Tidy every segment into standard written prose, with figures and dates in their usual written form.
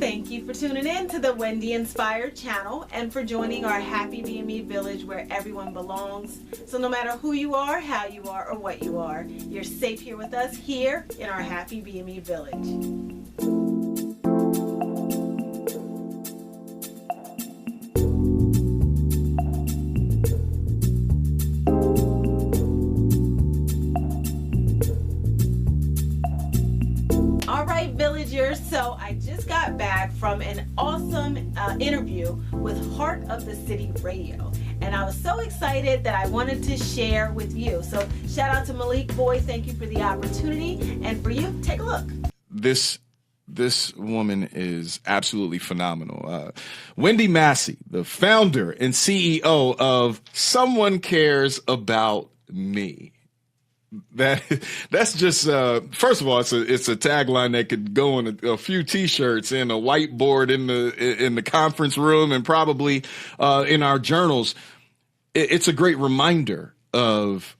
Thank you for tuning in to the Wendy Inspired channel and for joining our Happy BME Village where everyone belongs. So no matter who you are, how you are, or what you are, you're safe here with us here in our Happy BME Village. Villagers, so I just got back from an awesome interview with Heart of the City Radio, and I was so excited that I wanted to share with you. So shout out to Maik, boy, thank you for the opportunity, and for you, take a look. This woman is absolutely phenomenal. Wendy Massey, the founder and CEO of Someone Cares About Me. That's just first of all, it's a tagline that could go on a few T-shirts and a whiteboard in the conference room and probably in our journals. It's a great reminder of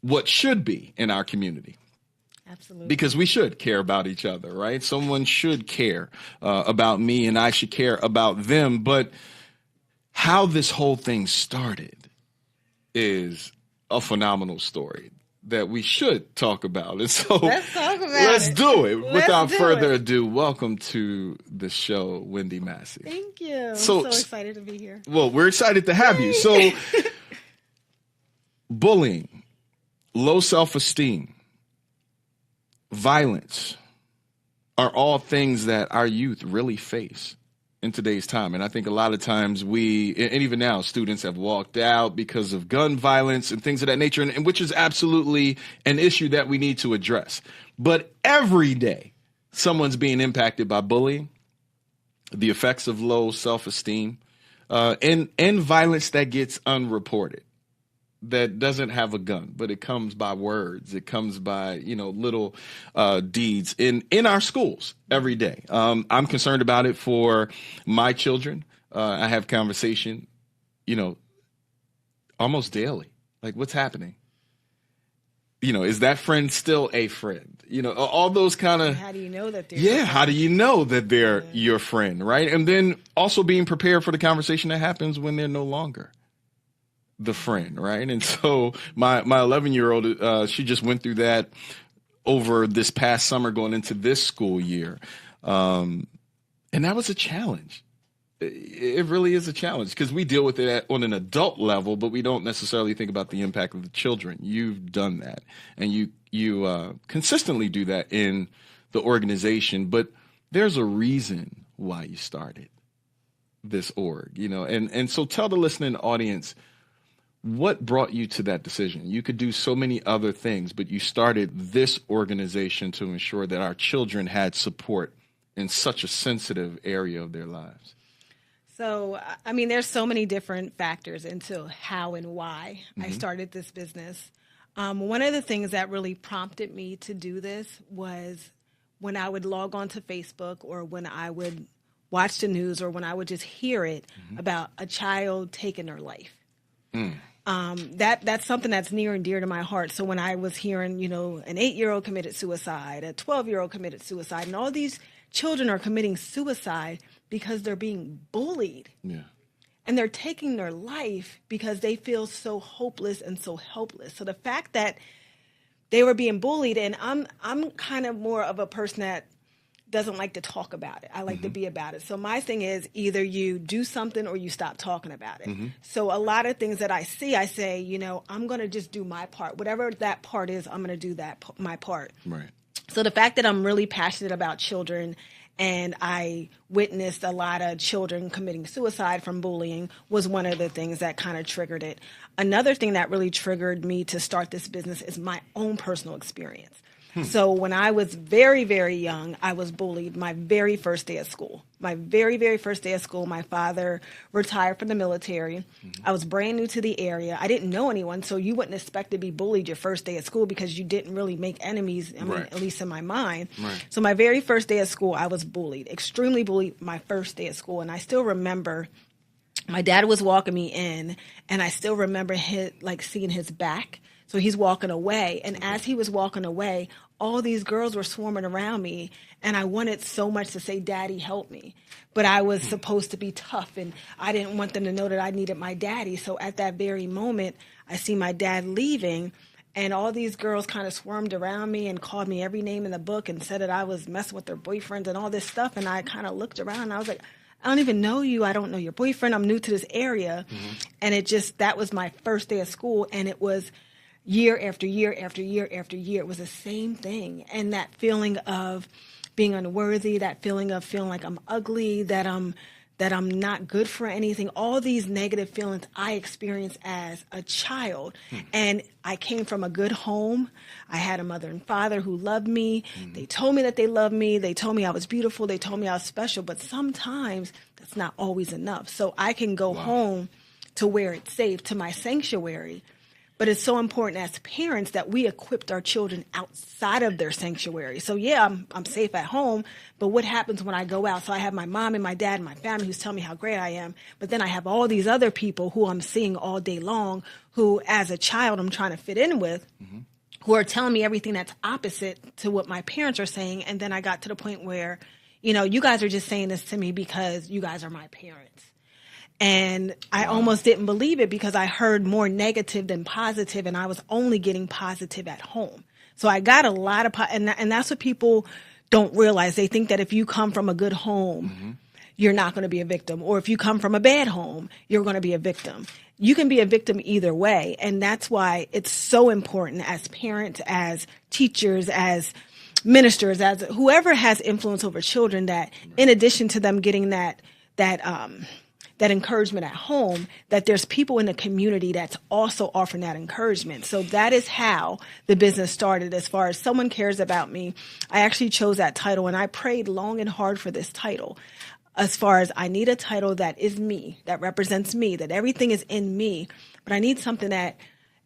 what should be in our community. Absolutely. Because we should care about each other, right? Someone should care about me, and I should care about them. But how this whole thing started is a phenomenal story that we should talk about. And so let's talk about let's it. do it. Without further it. ado, welcome to the show, Wendy Massey. Thank you. I'm so excited to be here. Well, we're excited to have you. So bullying, low self-esteem, violence are all things that our youth really face in today's time. And I think a lot of times and even now, students have walked out because of gun violence and things of that nature, and which is absolutely an issue that we need to address. But every day, someone's being impacted by bullying, the effects of low self-esteem, and violence that gets unreported, that doesn't have a gun, but it comes by words. It comes by, little deeds in our schools every day. I'm concerned about it for my children. I have conversation, almost daily. Like, what's happening? Is that friend still a friend? All those kind of. How do you know that they're? Yeah, how do you know that they're your friend, right? And then also being prepared for the conversation that happens when they're no longer the friend, right? And so my 11-year-old, she just went through that over this past summer going into this school year. And that was a challenge. It really is a challenge because we deal with it on an adult level, but we don't necessarily think about the impact of the children. You've done that, and you consistently do that in the organization, but there's a reason why you started this org, and so tell the listening audience, what brought you to that decision? You could do so many other things, but you started this organization to ensure that our children had support in such a sensitive area of their lives. So, there's so many different factors into how and why I started this business. One of the things that really prompted me to do this was when I would log on to Facebook or when I would watch the news or when I would just hear it about a child taking their life. That's something that's near and dear to my heart. So when I was hearing, an 8-year-old committed suicide, a 12-year-old committed suicide, and all these children are committing suicide because they're being bullied. Yeah. And they're taking their life because they feel so hopeless and so helpless. So the fact that they were being bullied, and I'm kind of more of a person that doesn't like to talk about it. I like to be about it. So my thing is either you do something or you stop talking about it. So a lot of things that I see, I say, I'm going to just do my part. Whatever that part is, I'm going to do my part. Right. So the fact that I'm really passionate about children and I witnessed a lot of children committing suicide from bullying was one of the things that kind of triggered it. Another thing that really triggered me to start this business is my own personal experience. So when I was very, very young, I was bullied my very first day of school. My very, very first day of school, my father retired from the military. I was brand new to the area. I didn't know anyone, so you wouldn't expect to be bullied your first day of school because you didn't really make enemies, at least in my mind. Right. So my very first day of school, I was bullied, extremely bullied my first day of school. And I still remember my dad was walking me in, and I still remember seeing his back. So he's walking away. And as he was walking away, all these girls were swarming around me, and I wanted so much to say, Daddy, help me. But I was supposed to be tough, and I didn't want them to know that I needed my daddy. So at that very moment, I see my dad leaving, and all these girls kind of swarmed around me and called me every name in the book and said that I was messing with their boyfriends and all this stuff. And I kind of looked around, and I was like, I don't even know you. I don't know your boyfriend. I'm new to this area. And that was my first day of school, and it was year after year after year after year. It was the same thing. And that feeling of being unworthy, that feeling of feeling like I'm ugly, that I'm not good for anything, all these negative feelings I experienced as a child. And I came from a good home. I had a mother and father who loved me. They told me that they loved me. They told me I was beautiful. They told me I was special. But sometimes that's not always enough. So I can go home to where it's safe, to my sanctuary. But it's so important as parents that we equipped our children outside of their sanctuary. So yeah, I'm safe at home, but what happens when I go out? So I have my mom and my dad and my family who's telling me how great I am, but then I have all these other people who I'm seeing all day long who, as a child, I'm trying to fit in with, who are telling me everything that's opposite to what my parents are saying. And then I got to the point where, you guys are just saying this to me because you guys are my parents. And I almost didn't believe it because I heard more negative than positive, and I was only getting positive at home. So I got a lot of, and that's what people don't realize. They think that if you come from a good home, you're not going to be a victim. Or if you come from a bad home, you're going to be a victim. You can be a victim either way. And that's why it's so important as parents, as teachers, as ministers, as whoever has influence over children, that in addition to them getting that encouragement at home, that there's people in the community that's also offering that encouragement. So that is how the business started. As far as someone cares about me, I actually chose that title, and I prayed long and hard for this title. As far as I need a title that is me, that represents me, that everything is in me, but I need something that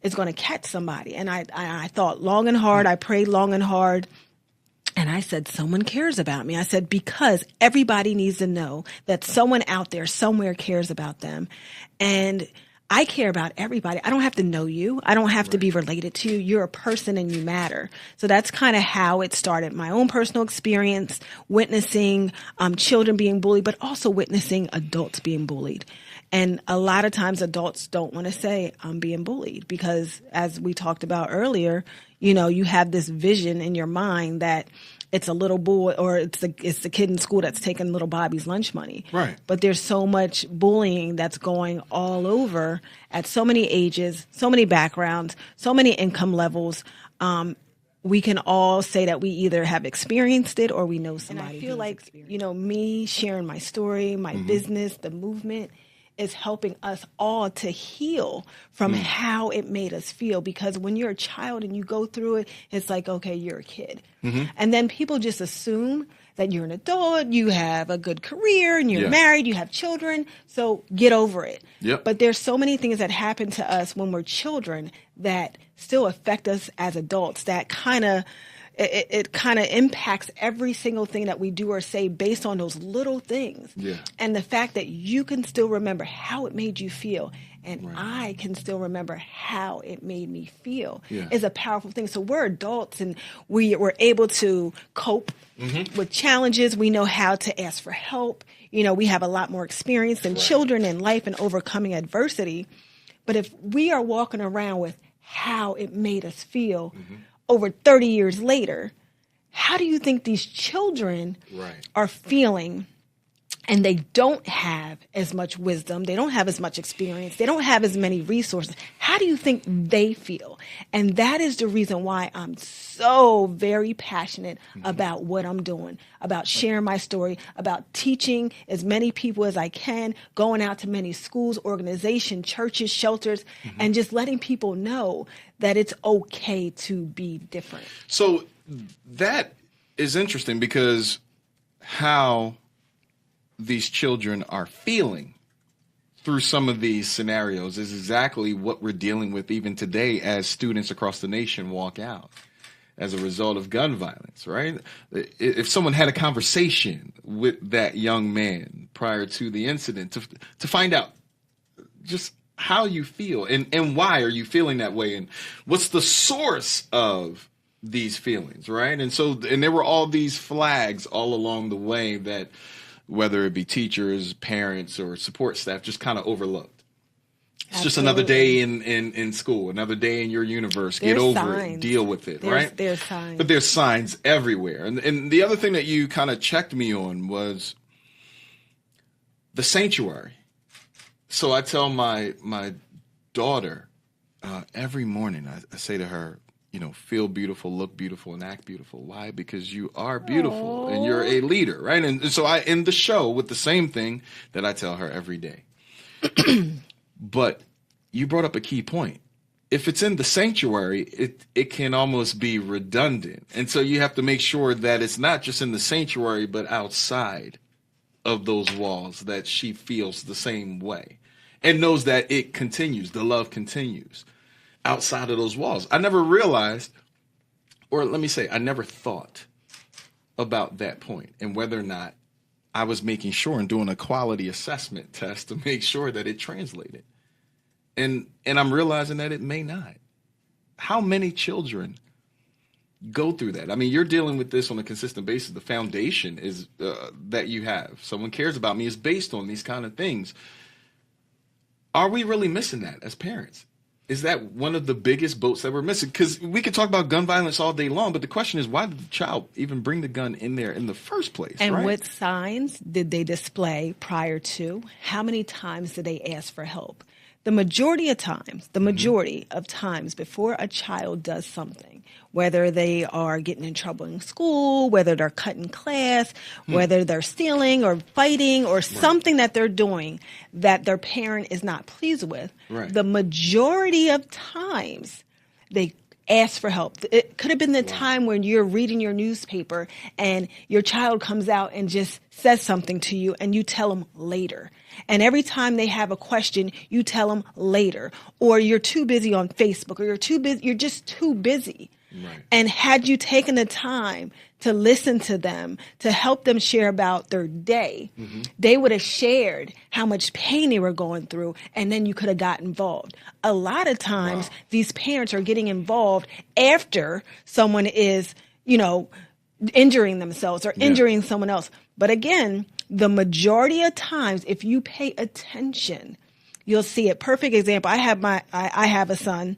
is going to catch somebody. And I thought long and hard. I prayed long and hard. And I said, someone cares about me. I said, because everybody needs to know that someone out there somewhere cares about them. And I care about everybody. I don't have to know you. I don't have to be related to you. You're a person and you matter. So that's kind of how it started. My own personal experience, witnessing children being bullied, but also witnessing adults being bullied. And a lot of times adults don't want to say, I'm being bullied, because as we talked about earlier, you have this vision in your mind that it's a little boy or it's the kid in school that's taking little Bobby's lunch money. Right. But there's so much bullying that's going all over at so many ages, so many backgrounds, so many income levels. We can all say that we either have experienced it or we know somebody. And I feel like, me sharing my story, my business, the movement is helping us all to heal from how it made us feel. Because when you're a child and you go through it, it's like, okay, you're a kid. And then people just assume that you're an adult, you have a good career, and you're married, you have children, so get over it. But there's so many things that happen to us when we're children that still affect us as adults, that it kind of impacts every single thing that we do or say based on those little things. And the fact that you can still remember how it made you feel, and I can still remember how it made me feel, is a powerful thing. So we're adults, and we're able to cope with challenges. We know how to ask for help. We have a lot more experience than children in life and overcoming adversity. But if we are walking around with how it made us feel over 30 years later, how do you think these children are feeling? And they don't have as much wisdom. They don't have as much experience. They don't have as many resources. How do you think they feel? And that is the reason why I'm so very passionate about what I'm doing, about sharing my story, about teaching as many people as I can, going out to many schools, organizations, churches, shelters, and just letting people know that it's okay to be different. So that is interesting, because how these children are feeling through some of these scenarios is exactly what we're dealing with even today as students across the nation walk out as a result of gun violence, right? If someone had a conversation with that young man prior to the incident to find out just how you feel and why are you feeling that way, and what's the source of these feelings, right? And so, and there were all these flags all along the way that whether it be teachers, parents, or support staff just kind of overlooked. It's just another day in school, another day in your universe. Get over it, deal with it, right? There's signs. But there's signs everywhere. And the other thing that you kind of checked me on was the sanctuary. So I tell my daughter every morning, I say to her, you know, feel beautiful, look beautiful, and act beautiful. Why? Because you are beautiful and you're a leader, right? And so I end the show with the same thing that I tell her every day. But you brought up a key point. If it's in the sanctuary, it can almost be redundant. And so you have to make sure that it's not just in the sanctuary, but outside of those walls, that she feels the same way and knows that it continues, the love continues outside of those walls. I never realized, or let me say, I never thought about that point and whether or not I was making sure and doing a quality assessment test to make sure that it translated. And I'm realizing that it may not. How many children go through that? I mean, you're dealing with this on a consistent basis. The foundation is that you have. Someone cares about me is based on these kind of things. Are we really missing that as parents? Is that one of the biggest boats that we're missing? Because we could talk about gun violence all day long, but the question is, why did the child even bring the gun in there in the first place? And right? what signs did they display prior to? How many times did they ask for help? The majority of times before a child does something, whether they are getting in trouble in school, whether they're cutting class, whether they're stealing or fighting or something that they're doing that their parent is not pleased with, the majority of times they ask for help. It could have been the time when you're reading your newspaper and your child comes out and just says something to you and you tell them later. And every time they have a question, you tell them later. Or you're too busy on Facebook, or you're just too busy. Right. And had you taken the time to listen to them, to help them share about their day, they would have shared how much pain they were going through, and then you could have got involved. A lot of times, these parents are getting involved after someone is, injuring themselves or injuring someone else. But again, the majority of times, if you pay attention, you'll see it. Perfect example. I have a son,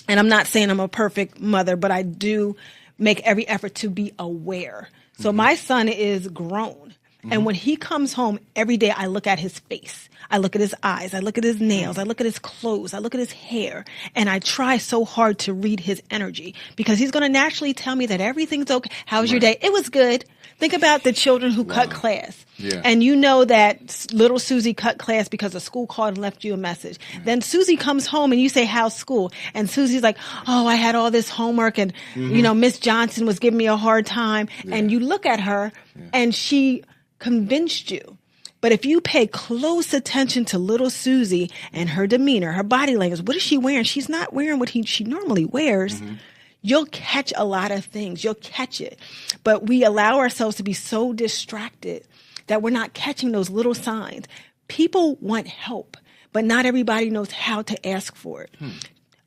and I'm not saying I'm a perfect mother, but I do make every effort to be aware. So my son is grown. And when he comes home every day, I look at his face. I look at his eyes. I look at his nails. I look at his clothes. I look at his hair. And I try so hard to read his energy because he's going to naturally tell me that everything's okay. How's your day? It was good. Think about the children who cut class. Yeah. And you know that little Susie cut class because the school called and left you a message. Then Susie comes home and you say, how's school? And Susie's like, oh, I had all this homework and, Miss Johnson was giving me a hard time. Yeah. And you look at her and she convinced you. But if you pay close attention to little Susie and her demeanor, her body language, what is she wearing? She's not wearing what she normally wears. You'll catch a lot of things. You'll catch it. But we allow ourselves to be so distracted that we're not catching those little signs. People want help, but not everybody knows how to ask for it.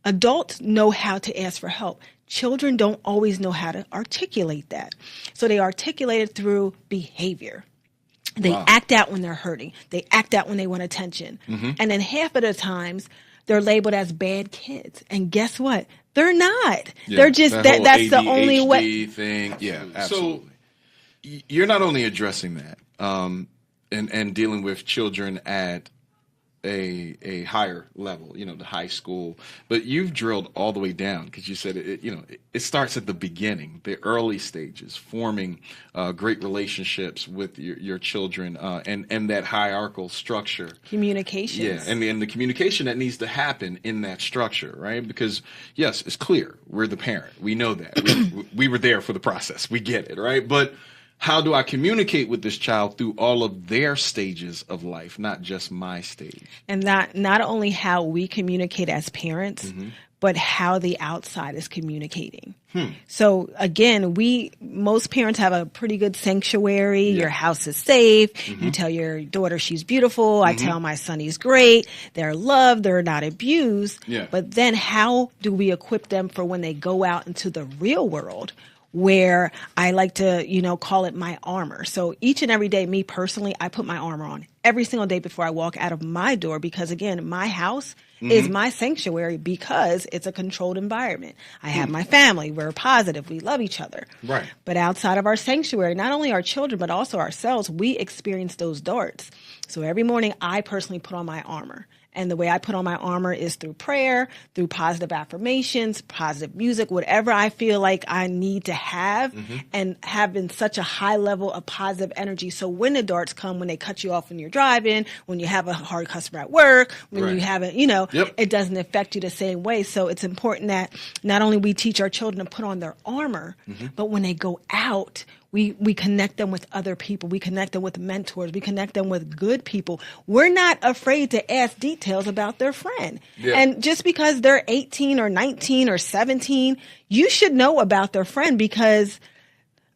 Adults know how to ask for help. Children don't always know how to articulate that. So they articulate it through behavior. They act out when they're hurting. They act out when they want attention. And then half of the times, they're labeled as bad kids. And guess what? They're not. Yeah, they're just, that's the only way. Thing. Yeah, absolutely. So you're not only addressing that and dealing with children at a higher level, the high school, but you've drilled all the way down because you said it starts at the beginning, the early stages, forming great relationships with your children and that hierarchical structure. Communication. Yeah, and the communication that needs to happen in that structure, right? Because, yes, it's clear. We're the parent. We know that. We were there for the process. We get it, right? But how do I communicate with this child through all of their stages of life, not just my stage? And not only how we communicate as parents, but how the outside is communicating. So again, most parents have a pretty good sanctuary. Your house is safe. You tell your daughter she's beautiful. I tell my son he's great. They're loved. They're not abused. But then how do we equip them for when they go out into the real world, where I like to, call it my armor. So each and every day, me personally, I put my armor on every single day before I walk out of my door, because again, my house is my sanctuary because it's a controlled environment. I have my family. We're positive. We love each other. Right. But outside of our sanctuary, not only our children, but also ourselves, we experience those darts. So every morning, I personally put on my armor. And the way I put on my armor is through prayer, through positive affirmations, positive music, whatever I feel like I need to have, and have in such a high level of positive energy. So when the darts come, when they cut you off when you're driving, when you have a hard customer at work, when you haven't, it doesn't affect you the same way. So it's important that not only we teach our children to put on their armor, but when they go out, we connect them with other people. We connect them with mentors. We connect them with good people. We're not afraid to ask details about their friend. And just because they're 18 or 19 or 17, you should know about their friend, because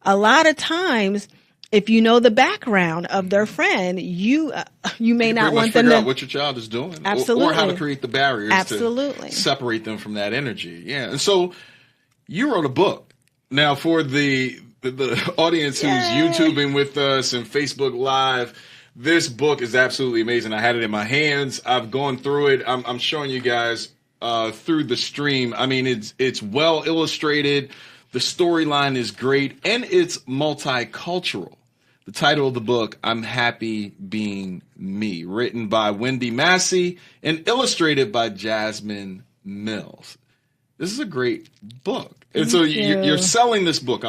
a lot of times, if you know the background of their friend, you may not want them to figure out what your child is doing. Absolutely. Or how to create the barriers Absolutely. to separate them from that energy. Yeah. And so you wrote a book. Now, for the audience who's YouTubing with us and Facebook Live, this book is absolutely amazing. I had it in my hands. I've gone through it. I'm showing you guys through the stream. I mean, it's well illustrated. The storyline is great, and it's multicultural. The title of the book, I'm Happy Being Me, written by Wendy Massey and illustrated by Jasmine Mills. This is a great book. And so you're selling this book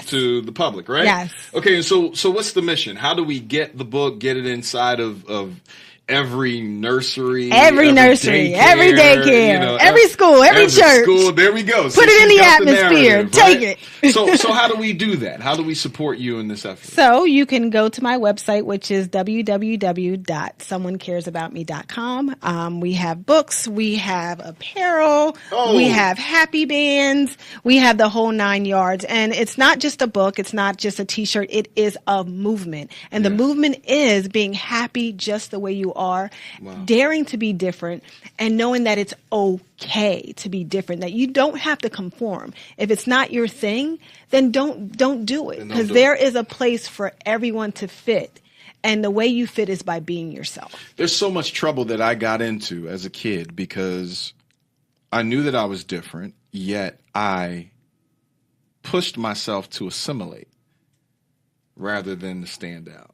to the public, right? Yes. Okay, so what's the mission? How do we get the book, get it inside of every nursery, every daycare, every school, every church? School, there we go. Put it in the atmosphere. Take it. So how do we do that? How do we support you in this effort? So you can go to my website, which is www.someonecaresaboutme.com. We have books, we have apparel, we have happy bands, we have the whole 9 yards. And it's not just a book, it's not just a t-shirt, it is a movement. And the movement is being happy just the way you are, daring to be different, and knowing that it's okay to be different, that you don't have to conform. If it's not your thing, then don't do it, because there is a place for everyone to fit. And the way you fit is by being yourself. There's so much trouble that I got into as a kid because I knew that I was different, yet I pushed myself to assimilate rather than to stand out.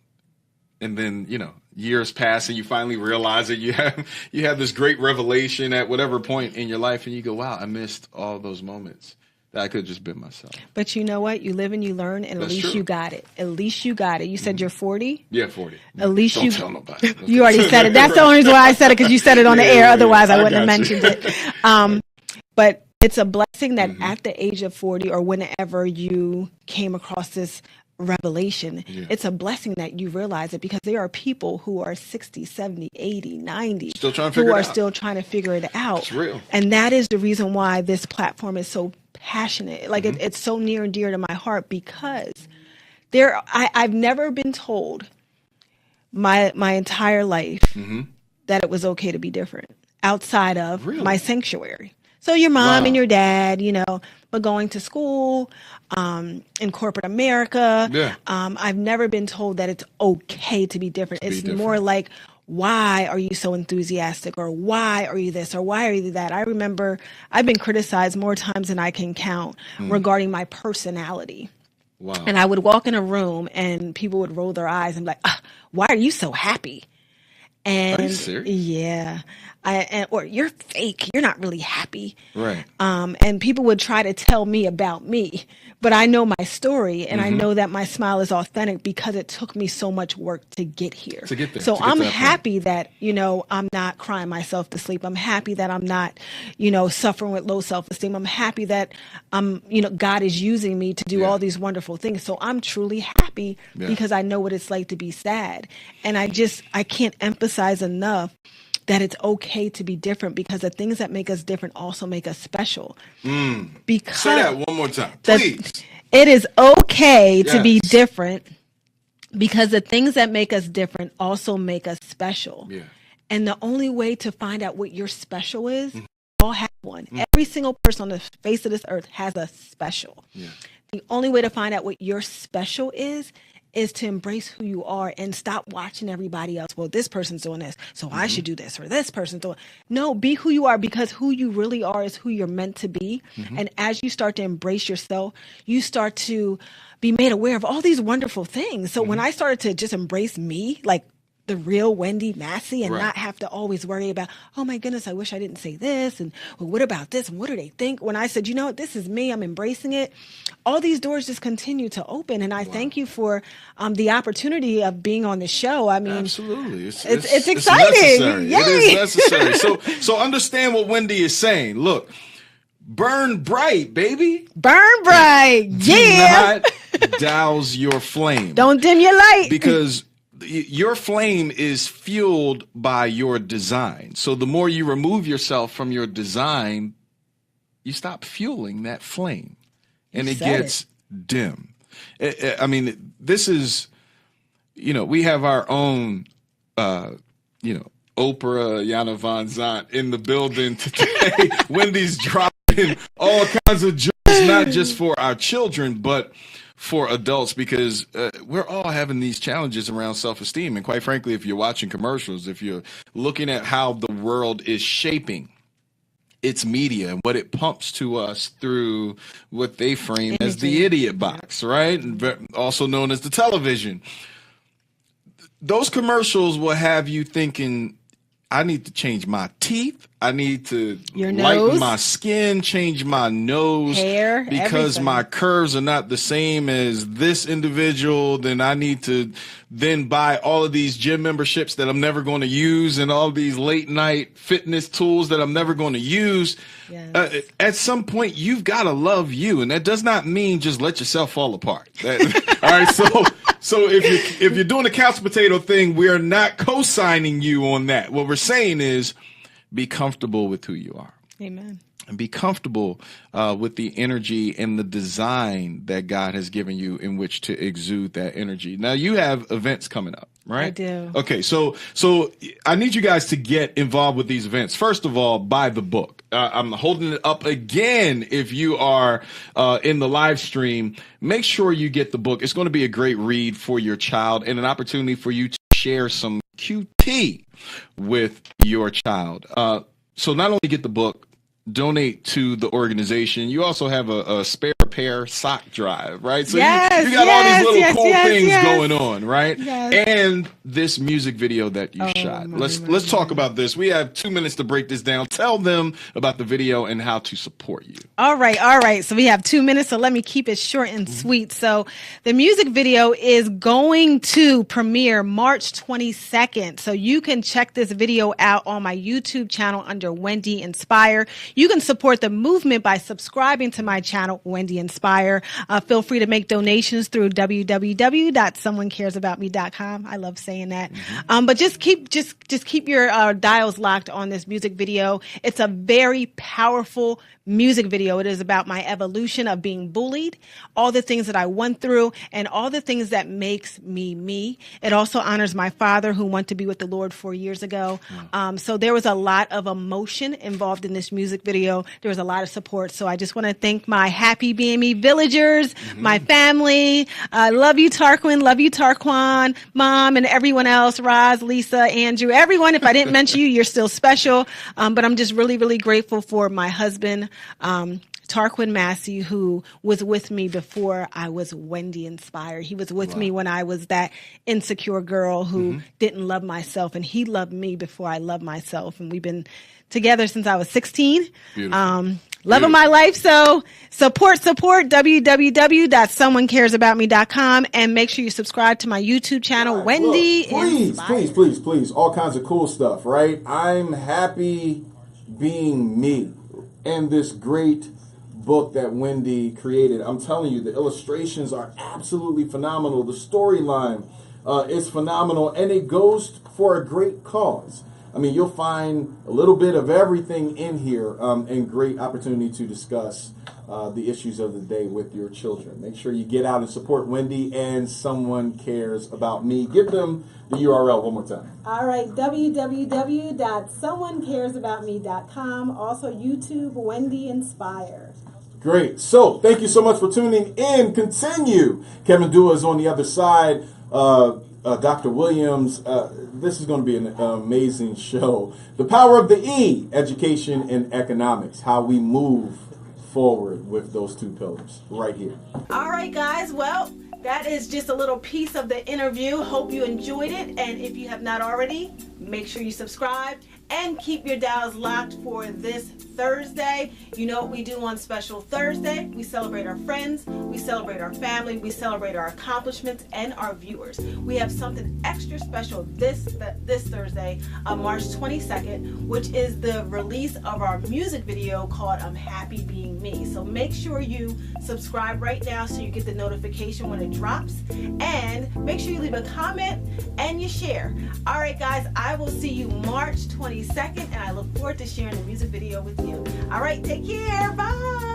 And then, years pass and you finally realize that you have this great revelation at whatever point in your life, and you go, wow, I missed all those moments that I could have just been myself. But you know what? You live and you learn, and That's at least true. you got it. At least you got it. You said you're 40? Yeah, 40. At least Don't tell nobody. You already said it. That's the only reason why I said it, because you said it on the air. Otherwise, I wouldn't have mentioned it. But it's a blessing that at the age of 40, or whenever you came across this revelation, it's a blessing that you realize it, because there are people who are 60, 70, 80, 90 still trying to figure it out. still trying to figure it out. It's real. And that is the reason why this platform is so passionate. Like it's so near and dear to my heart, because I've never been told my entire life that it was okay to be different outside of my sanctuary. So your mom and your dad, but going to school, in corporate America, I've never been told that it's okay to be different. It's more like, why are you so enthusiastic, or why are you this, or why are you that? I remember I've been criticized more times than I can count regarding my personality. Wow. And I would walk in a room and people would roll their eyes and be like, why are you so happy? And are you serious? Yeah. Or you're fake. You're not really happy. Right. And people would try to tell me about me, but I know my story, and I know that my smile is authentic because it took me so much work to get here. To get there. So I'm happy that, I'm not crying myself to sleep. I'm happy that I'm not, suffering with low self-esteem. I'm happy that God is using me to do all these wonderful things. So I'm truly happy because I know what it's like to be sad. And I can't emphasize enough that it's okay to be different, because the things that make us different also make us special. Because Say that one more time, please. It is okay to be Yes. different, because the things that make us different also make us special. Yeah. And the only way to find out what your special is, we all have one. Every single person on the face of this earth has a special. Yeah. The only way to find out what your special is to embrace who you are and stop watching everybody else. Well, this person's doing this, so I should do this, or this person's doing. No, be who you are, because who you really are is who you're meant to be. And as you start to embrace yourself, you start to be made aware of all these wonderful things. So when I started to just embrace me, like the real Wendy Massey, and not have to always worry about, oh my goodness, I wish I didn't say this, and well, what about this, and what do they think? When I said, you know what, this is me, I'm embracing it, all these doors just continue to open. And I thank you for the opportunity of being on the show. I mean, absolutely, it's exciting. It's necessary. Yay. It is necessary. So understand what Wendy is saying. Look, burn bright, baby. Burn bright. Yeah. Do not douse your flame. Don't dim your light. Because your flame is fueled by your design. So the more you remove yourself from your design, you stop fueling that flame, and it gets dim. I mean, this is, we have our own, Oprah Yana Von Zant in the building today. Wendy's dropping all kinds of jokes, not just for our children, but for adults, because we're all having these challenges around self-esteem. And quite frankly, if you're watching commercials, if you're looking at how the world is shaping its media and what it pumps to us through what they frame as the idiot box, right? Also known as the television. Those commercials will have you thinking, I need to change my teeth. I need to lighten my skin, change my nose, hair, because everything. My curves are not the same as this individual. Then I need to then buy all of these gym memberships that I'm never going to use, and all these late night fitness tools that I'm never going to use. Yes. At some point, you've got to love you, and that does not mean just let yourself fall apart. All right, so if you're doing the couch potato thing, we're not co-signing you on that. What we're saying is, be comfortable with who you are. Amen. And be comfortable with the energy and the design that God has given you in which to exude that energy. Now, you have events coming up, right? I do. Okay, so I need you guys to get involved with these events. First of all, buy the book. I'm holding it up again. If you are in the live stream, make sure you get the book. It's going to be a great read for your child and an opportunity for you to share some QT with your child. So not only get the book, donate to the organization. You also have a spare pair sock drive, right? So you got all these little cool things going on, right? Yes. And this music video that you shot. Let's talk about this. We have 2 minutes to break this down. Tell them about the video and how to support you. All right. So we have 2 minutes, so let me keep it short and sweet. So the music video is going to premiere March 22nd. So you can check this video out on my YouTube channel under Wendy Inspire. You can support the movement by subscribing to my channel, Wendy Inspire. Feel free to make donations through www.someonecaresaboutme.com. I love saying that. But just keep your dials locked on this music video. It's a very powerful music video. It is about my evolution of being bullied, all the things that I went through, and all the things that makes me me. It also honors my father, who went to be with the Lord 4 years ago. So there was a lot of emotion involved in this music video. There was a lot of support. So I just want to thank my happy BME villagers, my family. Love you, Tarquin. Love you, Tarquan, Mom, and everyone else, Roz, Lisa, Andrew, everyone. If I didn't mention you, you're still special. But I'm just really, really grateful for my husband, Tarquin Massey, who was with me before I was Wendy Inspired. He was with me when I was that insecure girl who didn't love myself, and he loved me before I loved myself. And we've been together since I was 16. Loving my life. So support www.someonecaresaboutme.com, and make sure you subscribe to my YouTube channel, Wendy Inspired. Please. All kinds of cool stuff, right? I'm happy being me. And this great book that Wendy created, I'm telling you, the illustrations are absolutely phenomenal. The storyline is phenomenal, and it goes for a great cause. I mean, you'll find a little bit of everything in here, and great opportunity to discuss the issues of the day with your children. Make sure you get out and support Wendy and Someone Cares About Me. Give them the URL one more time. All right, www.someonecaresaboutme.com. Also YouTube, Wendy Inspires. Great. So thank you so much for tuning in. Continue. Kevin Dua is on the other side. Dr. Williams, this is going to be an amazing show. The Power of the E, Education and Economics, how we move forward with those two pillars right here. All right, guys. Well, that is just a little piece of the interview. Hope you enjoyed it. And if you have not already, make sure you subscribe and keep your dials locked for this Thursday. You know what we do on Special Thursday? We celebrate our friends, we celebrate our family, we celebrate our accomplishments and our viewers. We have something extra special this Thursday, March 22nd, which is the release of our music video called I'm Happy Being Me. So make sure you subscribe right now so you get the notification when it drops. And make sure you leave a comment and you share. All right, guys, I will see you March 22nd, and I look forward to sharing the music video with you. All right, take care. Bye.